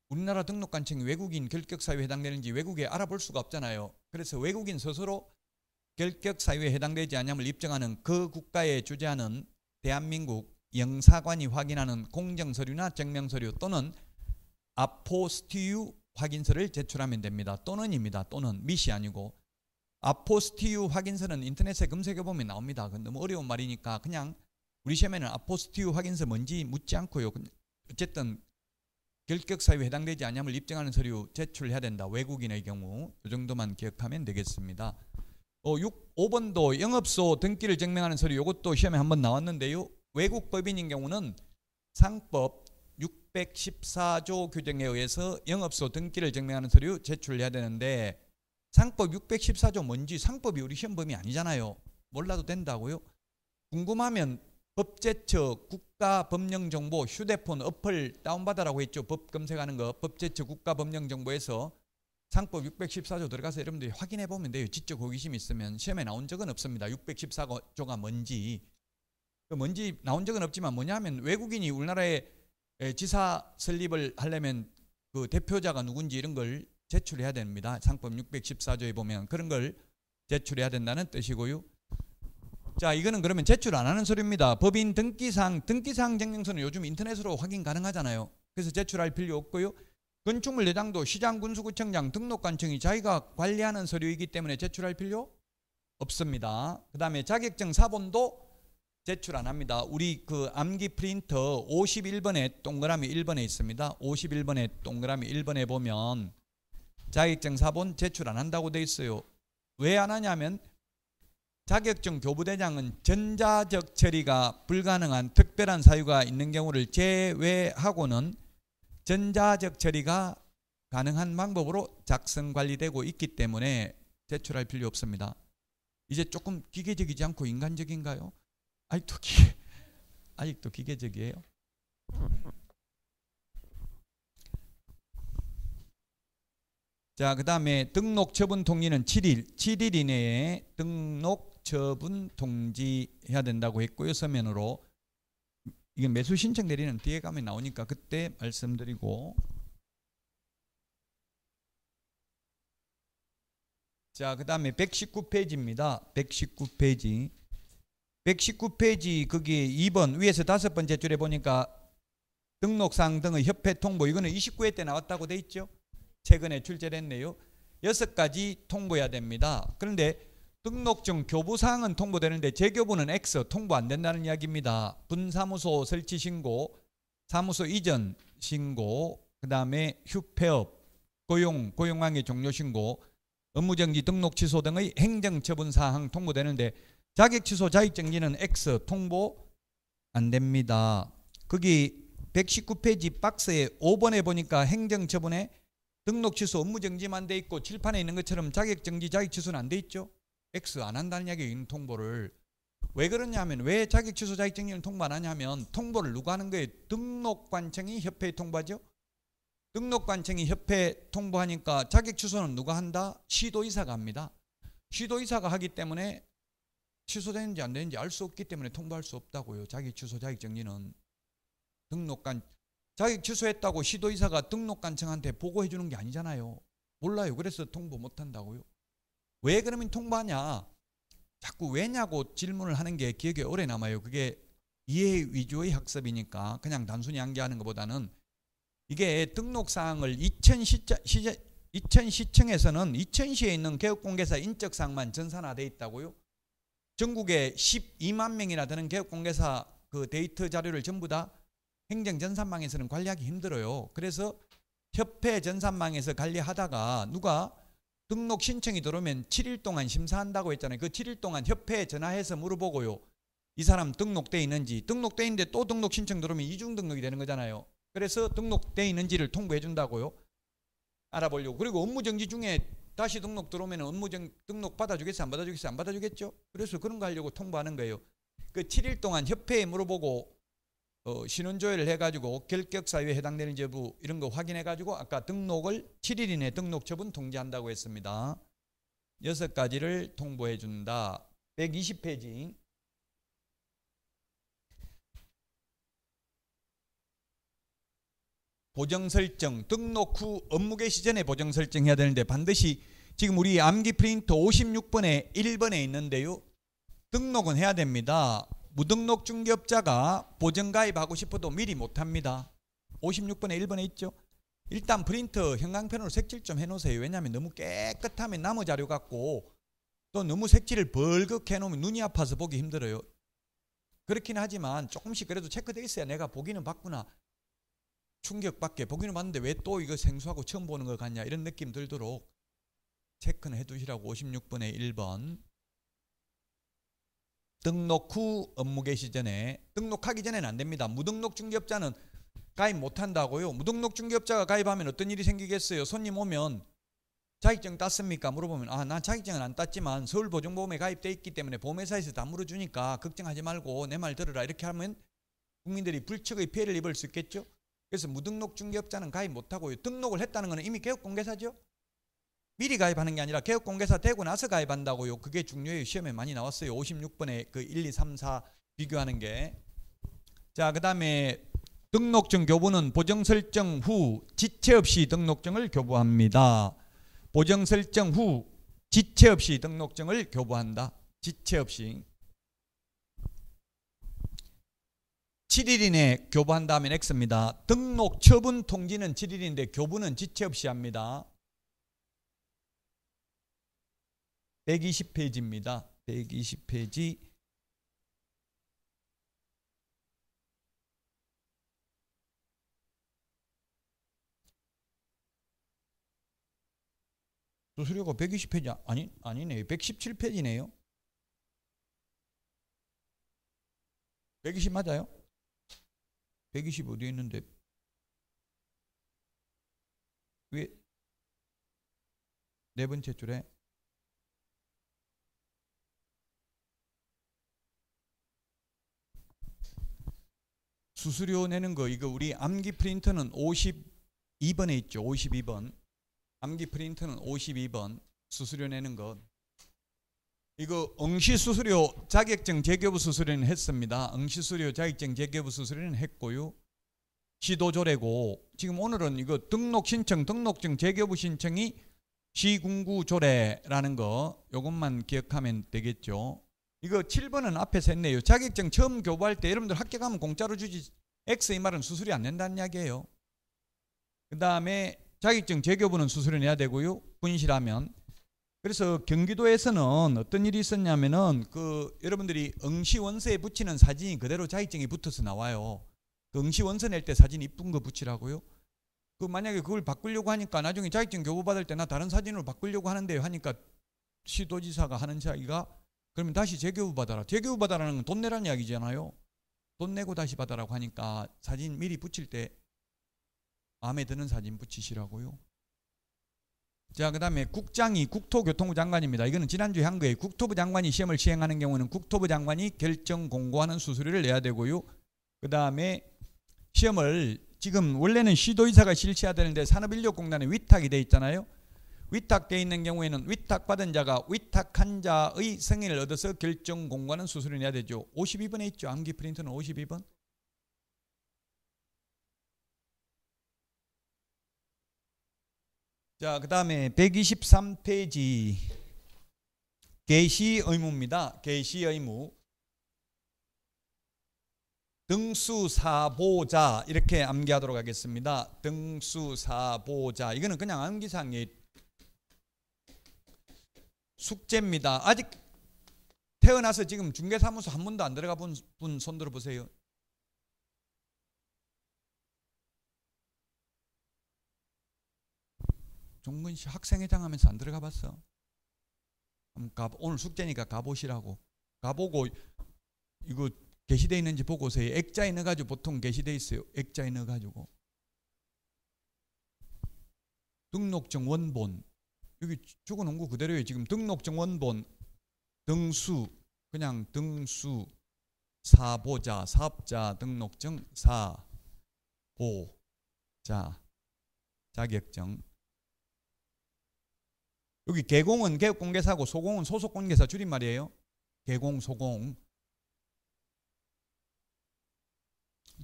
우리나라 등록관청이 외국인 결격 사유에 해당되는지 외국에 알아볼 수가 없잖아요. 그래서 외국인 스스로 결격 사유에 해당되지 않음을 입증하는 그 국가에 주재하는 대한민국 영사관이 확인하는 공정서류나 증명서류 또는 아포스티유 확인서를 제출하면 됩니다. 또는입니다. 또는 밑이 아니고 아포스티유 확인서는 인터넷에 검색해보면 나옵니다. 너무 어려운 말이니까 그냥 우리 시험에는 아포스티유 확인서 뭔지 묻지 않고요. 어쨌든 결격 사유에 해당되지 않음을 입증하는 서류 제출해야 된다. 외국인의 경우 이 정도만 기억하면 되겠습니다. 5번도 영업소 등기를 증명하는 서류 이것도 시험에 한번 나왔는데요. 외국 법인인 경우는 상법 614조 규정에 의해서 영업소 등기를 증명하는 서류 제출해야 되는데 상법 614조 뭔지 상법이 우리 시험 범위 아니잖아요. 몰라도 된다고요? 궁금하면 법제처 국가법령정보 휴대폰 어플 다운받으라고 했죠. 법 검색하는 거 법제처 국가법령정보에서 상법 614조 들어가서 여러분들이 확인해 보면 돼요. 지적 호기심 있으면. 시험에 나온 적은 없습니다. 614조가 뭔지. 뭔지 나온 적은 없지만 뭐냐면 외국인이 우리나라에 지사 설립을 하려면 그 대표자가 누군지 이런 걸 제출해야 됩니다. 상법 614조에 보면 그런 걸 제출해야 된다는 뜻이고요. 자, 이거는 그러면 제출 안 하는 서류입니다. 법인 등기사항 증명서는 요즘 인터넷으로 확인 가능하잖아요. 그래서 제출할 필요 없고요. 건축물 내장도 시장, 군수구청장, 등록관청이 자기가 관리하는 서류이기 때문에 제출할 필요 없습니다. 그 다음에 자격증 사본도 제출 안 합니다. 우리 그 암기 프린터 51번에 동그라미 1번에 있습니다. 51번에 동그라미 1번에 보면 자격증 사본 제출 안 한다고 돼 있어요. 왜 안 하냐면 자격증 교부대장은 전자적 처리가 불가능한 특별한 사유가 있는 경우를 제외하고는 전자적 처리가 가능한 방법으로 작성 관리되고 있기 때문에 제출할 필요 없습니다. 이제 조금 기계적이지 않고 인간적인가요? 아직도 기계적이에요. 자, 그 다음에 등록 처분 통지는 7일 이내에 등록 처분 통지해야 된다고 했고요. 서면으로. 이게 매수 신청 대리는 뒤에 가면 나오니까 그때 말씀드리고. 자, 그 다음에 119페이지입니다. 119페이지. 119페이지 거기 2번 위에서 5번째 줄에 보니까 등록사항 등의 협회 통보, 이거는 29회 때 나왔다고 돼 있죠. 최근에 출제를 했네요. 6가지 통보해야 됩니다. 그런데 등록증 교부사항은 통보되는데 재교부는 X, 통보 안 된다는 이야기입니다. 분사무소 설치 신고, 사무소 이전 신고, 그 다음에 휴폐업, 고용관계 종료 신고, 업무정지 등록 취소 등의 행정처분사항 통보되는데 자격 취소 자격정지는 X, 통보 안 됩니다. 거기 119페이지 박스에 5번에 보니까 행정처분에 등록 취소 업무정지만 돼 있고 칠판에 있는 것처럼 자격정지 자격 취소는 안 돼 있죠. X 안 한다는 이야기예요. 통보를. 왜 그러냐면 왜 자격 취소 자격정지를 통보 안 하냐면 통보를 누가 하는 거예요? 등록관청이 협회에 통보하죠. 등록관청이 협회에 통보하니까 자격 취소는 누가 한다? 시도이사가 합니다. 시도이사가 하기 때문에 취소되는지 안 되는지 알 수 없기 때문에 통보할 수 없다고요. 자격 취소 자격정지는. 자격 취소했다고 시도이사가 등록관청한테 보고해 주는 게 아니잖아요. 몰라요. 그래서 통보 못 한다고요. 왜 그러면 통보하냐? 자꾸 왜냐고 질문을 하는 게 기억에 오래 남아요. 그게 이해 위주의 학습이니까 그냥 단순히 암기하는 것보다는 이게 등록사항을 이천시청에서는 이천시에 있는 개업공개사 인적사항만 전산화되어 있다고요. 전국에 12만 명이나 되는 개업공개사 그 데이터 자료를 전부 다 행정전산망에서는 관리하기 힘들어요. 그래서 협회 전산망에서 관리하다가 누가 등록 신청이 들어오면 7일 동안 심사한다고 했잖아요. 그 7일 동안 협회에 전화해서 물어보고요. 이 사람 등록돼 있는지, 등록돼 있는데 또 등록 신청 들어오면 이중 등록이 되는 거잖아요. 그래서 등록돼 있는지를 통보해 준다고요. 알아보려고. 그리고 업무정지 중에 다시 등록 들어오면 등록 받아주겠어요? 안 받아주겠어요? 안 받아주겠죠? 그래서 그런 거 하려고 통보하는 거예요. 그 7일 동안 협회에 물어보고 신원조회를 해가지고 결격사유에 해당되는 여부 이런 거 확인해가지고 아까 등록을 7일 이내 등록 처분 통지한다고 했습니다. 6가지를 통보해 준다. 120페이지. 보정 설정, 등록 후 업무 개시 전에 보정 설정해야 되는데 반드시 지금 우리 암기 프린트 56번에 1번에 있는데요. 등록은 해야 됩니다. 무등록 중개업자가 보정 가입하고 싶어도 미리 못합니다. 56번에 1번에 있죠. 일단 프린트 형광펜으로 색칠 좀 해놓으세요. 왜냐하면 너무 깨끗하면 나무 자료 같고 또 너무 색칠을 벌겋게 해놓으면 눈이 아파서 보기 힘들어요. 그렇긴 하지만 조금씩 그래도 체크돼 있어야 내가 보기는 봤구나. 충격받게 보기는 봤는데 왜 또 이거 생소하고 처음 보는 것 같냐 이런 느낌 들도록 체크는 해두시라고. 56번에 1번. 등록 후 업무 개시 전에, 등록하기 전에는 안 됩니다. 무등록 중개업자는 가입 못한다고요. 무등록 중개업자가 가입하면 어떤 일이 생기겠어요? 손님 오면 자격증 땄습니까? 물어보면 난 자격증은 안 땄지만 서울보증보험에 가입돼 있기 때문에 보험회사에서 다 물어주니까 걱정하지 말고 내 말 들으라 이렇게 하면 국민들이 불측의 피해를 입을 수 있겠죠. 그래서 무등록 중개업자는 가입 못하고요. 등록을 했다는 것은 이미 개업공개사죠. 미리 가입하는 게 아니라 개업공개사 되고 나서 가입한다고요. 그게 중요해요. 시험에 많이 나왔어요. 56번에 그 1, 2, 3, 4 비교하는 게. 자, 그 다음에 등록증 교부는 보정 설정 후 지체 없이 등록증을 교부합니다. 보정 설정 후 지체 없이 등록증을 교부한다. 지체 없이. 7일 이내 교부한다면 X입니다. 등록 처분 통지는 7일인데 교부는 지체 없이 합니다. 120페이지입니다. 120페이지. 수수료가 120페이지 아니네요. 117페이지네요. 120 맞아요? 120 어디에 있는데 왜 네 번째 줄에 수수료 내는 거 이거 우리 암기 프린터는 52번에 있죠. 52번. 암기 프린트는 52번 수수료 내는 것. 이거 응시수수료 자격증 재교부 수수료는 했습니다. 응시수수료 자격증 재교부 수수료는 했고요. 시도조례고 지금 오늘은 이거 등록신청 등록증 재교부 신청이 시군구조례라는 거 요것만 기억하면 되겠죠. 이거 7번은 앞에서 했네요. 자격증 처음 교부할 때 여러분들 학교 가면 공짜로 주지 X의 말은 수수료 안 낸다는 이야기예요. 그 다음에 자격증 재교부는 수수료 내야 되고요. 분실하면. 그래서 경기도에서는 어떤 일이 있었냐면은 여러분들이 응시원서에 붙이는 사진이 그대로 자격증이 붙어서 나와요. 그 응시원서 낼 때 사진 이쁜 거 붙이라고요. 만약에 그걸 바꾸려고 하니까 나중에 자격증 교부 받을 때 나 다른 사진으로 바꾸려고 하는데요 하니까 시도지사가 하는 이야기가 그러면 다시 재교부 받아라. 재교부 받아라는 건 돈 내라는 이야기잖아요. 돈 내고 다시 받아라고 하니까 사진 미리 붙일 때 마음에 드는 사진 붙이시라고요. 자, 그 다음에 국장이 국토교통부 장관입니다. 이거는 지난주에 한 거예요. 국토부 장관이 시험을 시행하는 경우는 국토부 장관이 결정 공고하는 수수료를 내야 되고요. 그 다음에 시험을 지금 원래는 시도의사가 실시해야 되는데 산업인력공단에 위탁이 돼 있잖아요. 위탁되어 있는 경우에는 위탁받은 자가 위탁한 자의 승인을 얻어서 결정 공고하는 수수료를 내야 되죠. 52번에 있죠. 암기 프린트는 52번. 자, 그 다음에 123페이지 개시 의무입니다. 개시 의무. 등수사보자 이렇게 암기하도록 하겠습니다. 등수사보자 이거는 그냥 암기상의 숙제입니다. 아직 태어나서 지금 중개사무소 한 번도 안 들어가 본 분 손 들어 보세요. 종근씨 학생회장 하면서 안 들어가 봤어? 오늘 숙제니까 가보시라고. 가보고 이거 게시되어 있는지 보고 오세요. 액자에 넣어가지고 보통 게시되어 있어요. 액자에 넣어가지고. 등록증 원본. 여기 적어놓은 거 그대로예요. 지금 등록증 원본, 등수, 그냥 등수, 사보자, 사업자 등록증, 사보자, 자격증. 여기 개공은 개업공개사고 소공은 소속공개사 줄임말이에요. 개공, 소공.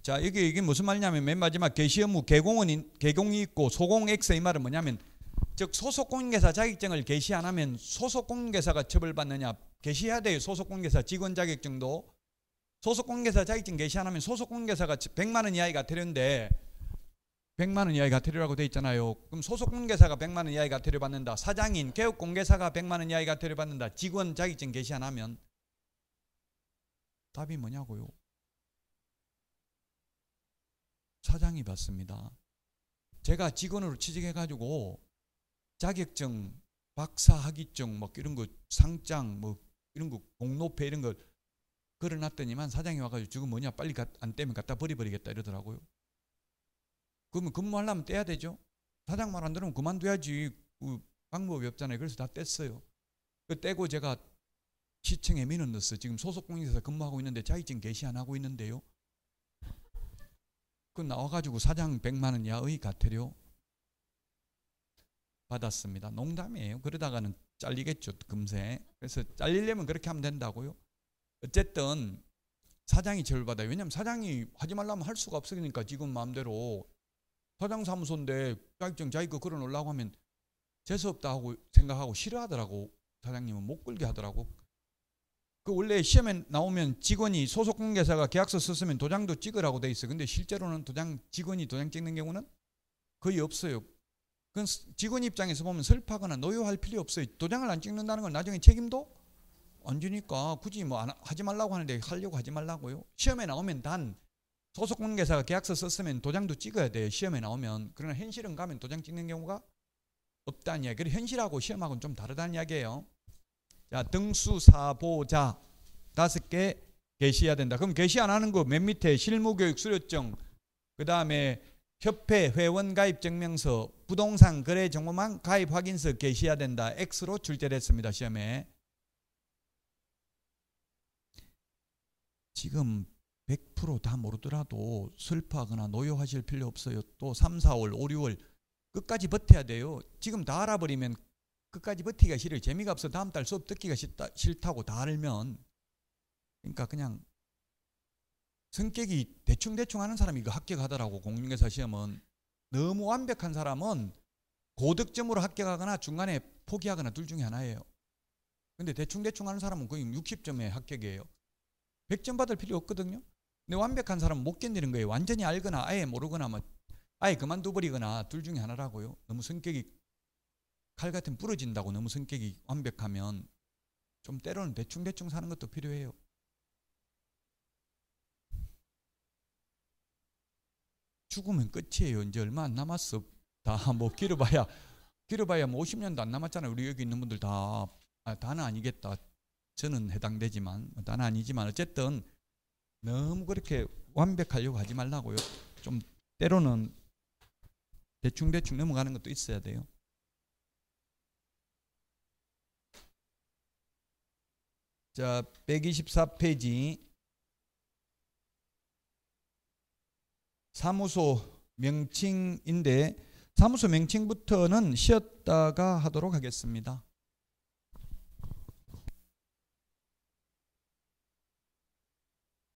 자, 이게 무슨 말이냐면 맨 마지막 개시 의무 개공이 있고 소공 X 이 말은 뭐냐면 즉 소속공개사 자격증을 개시 안 하면 소속공개사가 처벌받느냐. 개시해야 돼요. 소속공개사 직원 자격증도. 소속공개사 자격증 개시 안 하면 소속공개사가 100만 원 이하의 과태료인데 100만 원 이하의 과태료라고 돼 있잖아요. 그럼 소속공개사가 100만 원 이하의 과태료 받는다. 사장인 개업공개사가 100만 원 이하의 과태료 받는다. 직원 자격증 개시 안 하면. 답이 뭐냐고요. 사장이 받습니다. 제가 직원으로 취직해가지고 자격증, 박사 학위증 뭐 이런 거 상장 뭐 이런 거 공로패 이런 거 걸어놨더니만 사장이 와가지고 지금 뭐냐 빨리 안 떼면 갖다 버리겠다 이러더라고요. 그러면 근무하려면 떼야 되죠. 사장 말 안 들으면 그만둬야지. 방법이 없잖아요. 그래서 다 뗐어요. 그 떼고 제가 시청에 민원 넣었어요. 지금 소속공개사에서 근무하고 있는데 자격증 개시 안 하고 있는데요. 그 나와가지고 사장 100만 원 이하의 과태료 받았습니다. 농담이에요. 그러다가는 잘리겠죠. 금세. 그래서 잘리려면 그렇게 하면 된다고요. 어쨌든 사장이 처벌받아요. 왜냐하면 사장이 하지 말라면 할 수가 없으니까 지금 마음대로 사장 사무소인데 자격증 자기 거 걸어놓으려고 하면 재수없다 하고 생각하고 싫어하더라고. 사장님은 못 걸게 하더라고. 그 원래 시험에 나오면 직원이 소속공개사가 계약서 썼으면 도장도 찍으라고 돼 있어요. 근데 실제로는 직원이 도장 찍는 경우는 거의 없어요. 그건 직원 입장에서 보면 슬퍼하거나 노여할 필요 없어요. 도장을 안 찍는다는 건 나중에 책임도 안 지니까 굳이 뭐 하지 말라고 하는데 하려고 하지 말라고요. 시험에 나오면 단 소속공개사가 계약서 썼으면 도장도 찍어야 돼요. 시험에 나오면. 그러나 현실은 가면 도장 찍는 경우가 없다는 이야기. 그래서 현실하고 시험하고는 좀 다르다는 이야기예요. 자, 등수사보자 5개 게시해야 된다. 그럼 게시 안 하는 거 맨 밑에 실무교육 수료증, 그 다음에 협회 회원 가입 증명서, 부동산 거래 정보망 가입 확인서 게시해야 된다. X로 출제됐습니다. 시험에. 지금 100% 다 모르더라도 슬퍼하거나 노여하실 필요 없어요. 또 3, 4월, 5, 6월 끝까지 버텨야 돼요. 지금 다 알아버리면 끝까지 버티기가 싫어요. 재미가 없어. 다음 달 수업 듣기가 싫다고 다 알면. 그러니까 그냥 성격이 대충대충 하는 사람이 이거 합격하더라고. 공인중개사 시험은. 너무 완벽한 사람은 고득점으로 합격하거나 중간에 포기하거나 둘 중에 하나예요. 근데 대충대충 하는 사람은 거의 60점에 합격이에요. 100점 받을 필요 없거든요. 근데 완벽한 사람은 못 견디는 거예요. 완전히 알거나 아예 모르거나 뭐 아예 그만둬버리거나 둘 중에 하나라고요. 너무 성격이 칼 같은 부러진다고 너무 성격이 완벽하면 좀 때로는 대충대충 사는 것도 필요해요. 죽으면 끝이에요. 이제 얼마 안 남았어. 다 뭐 길어봐야 뭐 50년도 안 남았잖아요. 우리 여기 있는 분들 다는 아니겠다. 저는 해당되지만 다는 아니지만 어쨌든 너무 그렇게 완벽하려고 하지 말라고요. 좀 때로는 대충대충 넘어가는 것도 있어야 돼요. 자, 124페이지 사무소 명칭인데 사무소 명칭부터는 쉬었다가 하도록 하겠습니다.